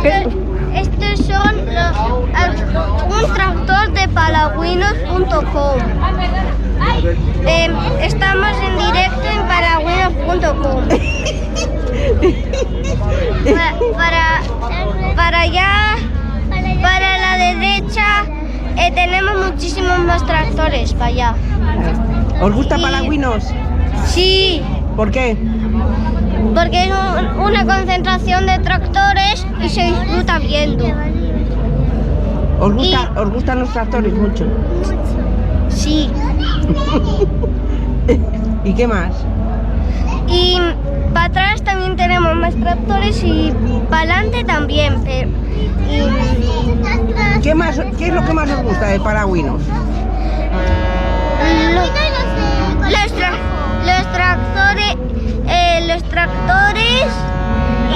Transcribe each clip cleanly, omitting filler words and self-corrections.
Estos son un tractor de palagüinos.com. Estamos en directo en palagüinos.com. Para allá, para la derecha, tenemos muchísimos más tractores para allá. ¿Os gusta Palagüinos? Sí. ¿Por qué? Porque es una concentración de tractores y se disfruta viendo. ¿Os gustan los tractores mucho? Sí. ¿Y qué más? Y para atrás también tenemos más tractores y para adelante también. ¿Qué es lo que más os gusta de Palagüinos? Los tractores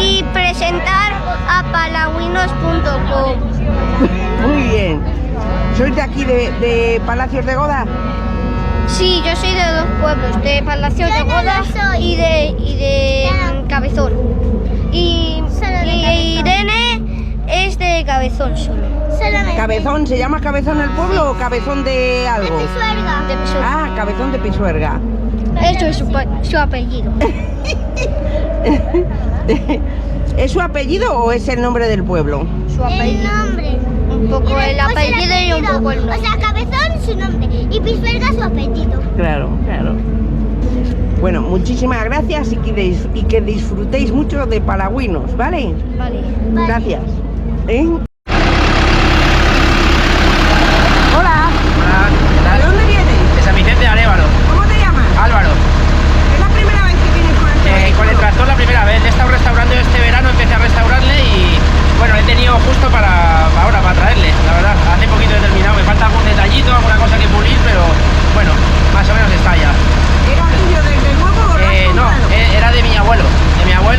y presentar a palagüinos.com. Muy bien. ¿Sois de aquí, de Palacios de Goda? Sí, yo soy de dos pueblos, de Palacios de Goda y de Cabezón. Y Irene es de Cabezón solo. ¿Cabezón? ¿Se llama Cabezón el pueblo o Cabezón de algo? De Pisuerga. Ah, Cabezón de Pisuerga. Eso es su apellido. ¿Es su apellido o es el nombre del pueblo? Su apellido. El nombre. Un poco el apellido y un poco el nombre. O sea, Cabezón su nombre y Pisuerga su apellido. Claro, claro. Bueno, muchísimas gracias y que disfrutéis mucho de Palagüinos, ¿vale? Vale. Gracias. Hola. Hola, ¿De dónde vienes? de San Vicente de Arévalo. ¿Cómo te llamas? Álvaro, ¿Es la primera vez que vienes con el con el tractor la primera vez. Le he estado restaurando este verano, empecé a restaurarle y bueno, le he tenido justo para traerle, la verdad. Hace poquito he terminado, me falta algún detallito, alguna cosa que pulir, pero bueno, más o menos está ya. ¿Era tuyo desde nuevo o lo has No, comprado? era de mi abuelo,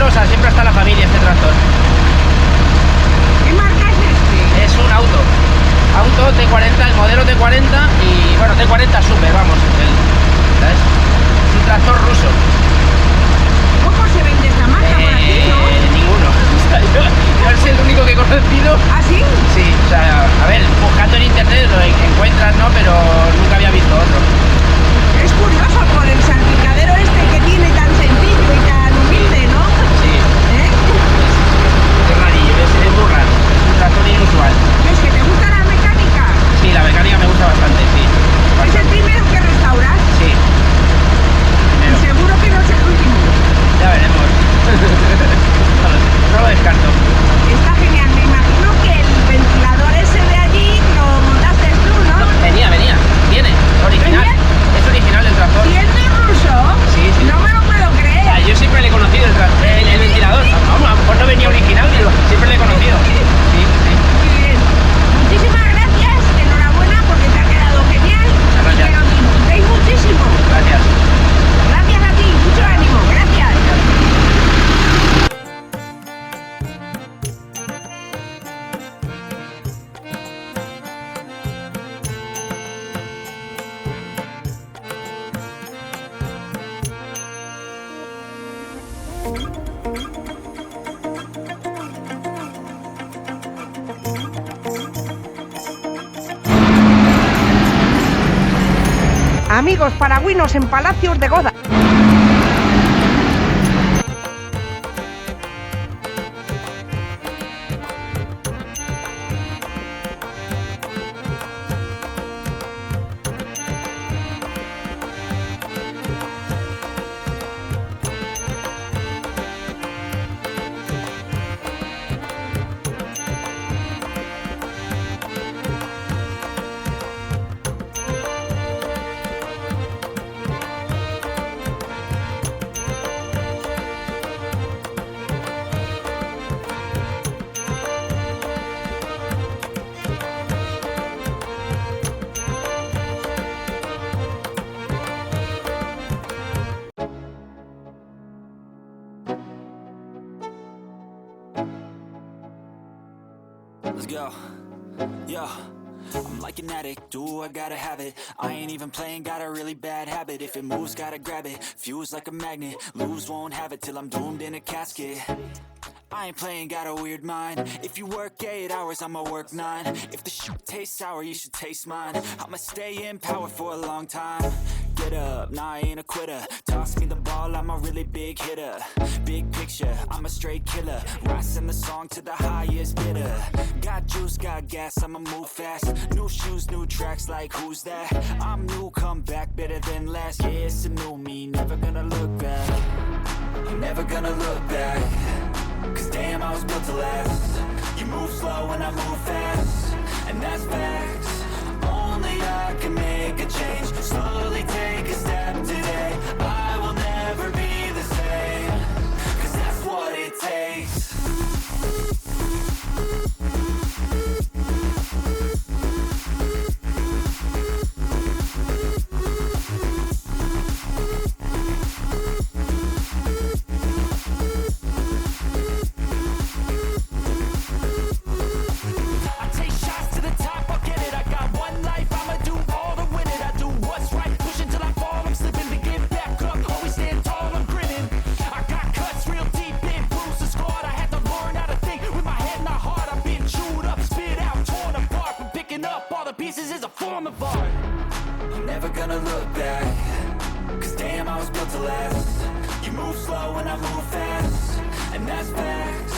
o sea, siempre está en la familia este tractor. ¿Qué marca es este? Es un auto T40, el modelo T40 y bueno, T40 Super, vamos, ¿sabes? Es un tractor ruso. ¿Cómo se vende esta marca por aquí, no? Ninguno. Yo es el único que he conocido. ¿Ah, sí? Sí, o sea, a ver, buscando en internet lo encuentras, ¿no? Pero nunca había visto otro. Es curioso por el salpicadero este que tiene tan sencillo y tan humilde, ¿no? Sí, ¿Eh? es rarillo, es muy raro. Es un tractor inusual. ¿Es que te gusta la mecánica? Sí, la mecánica me gusta bastante, sí. ¿Es el primero que restauras? Sí. Y Primero. seguro que no es el último. Ya veremos. No lo descarto. Está genial, me imagino que el ventilador ese de allí lo montaste tú, ¿no? No, venía. Viene. Original. ¿Venía? Es original el tractor. ¿Y es de ruso? Sí, sí. No me lo puedo O sea, creer. yo siempre le he conocido el ventilador. Vamos, a lo mejor no venía original, pero siempre le he conocido. Sí, sí. Muy bien. Muchísimas gracias, enhorabuena porque te ha quedado genial. Muchas gracias. Que nos disfrutéis muchísimo. Gracias. Gracias a ti, mucho ánimo, gracias. Amigos palagüinos en Palacios de Goda. Let's go. Yo. I'm like an addict, do I gotta have it. I ain't even playing, got a really bad habit. If it moves, gotta grab it, fuse like a magnet. Lose, won't have it till I'm doomed in a casket. I ain't playing, got a weird mind. If you work 8 hours, I'ma work 9. If the shit tastes sour, you should taste mine. I'ma stay in power for a long time. Get up, nah, I ain't a quitter. Toss me the ball, I'm a really big hitter. Big picture, I'm a straight killer. Rising the song to the highest bidder. Got juice, got gas, I'ma move fast. New shoes, new tracks, like who's that? I'm new, come back, better than last. Yeah, it's a new me, never gonna look back. I'm never gonna look back. Cause damn, I was built to last. You move slow and I move fast, and that's facts. Only I can make a change. Slowly take a step today. I will never be the same. Cause that's what it takes. Pieces is a form of art. I'm never gonna look back. Cause damn, I was built to last. You move slow and I move fast, and that's facts.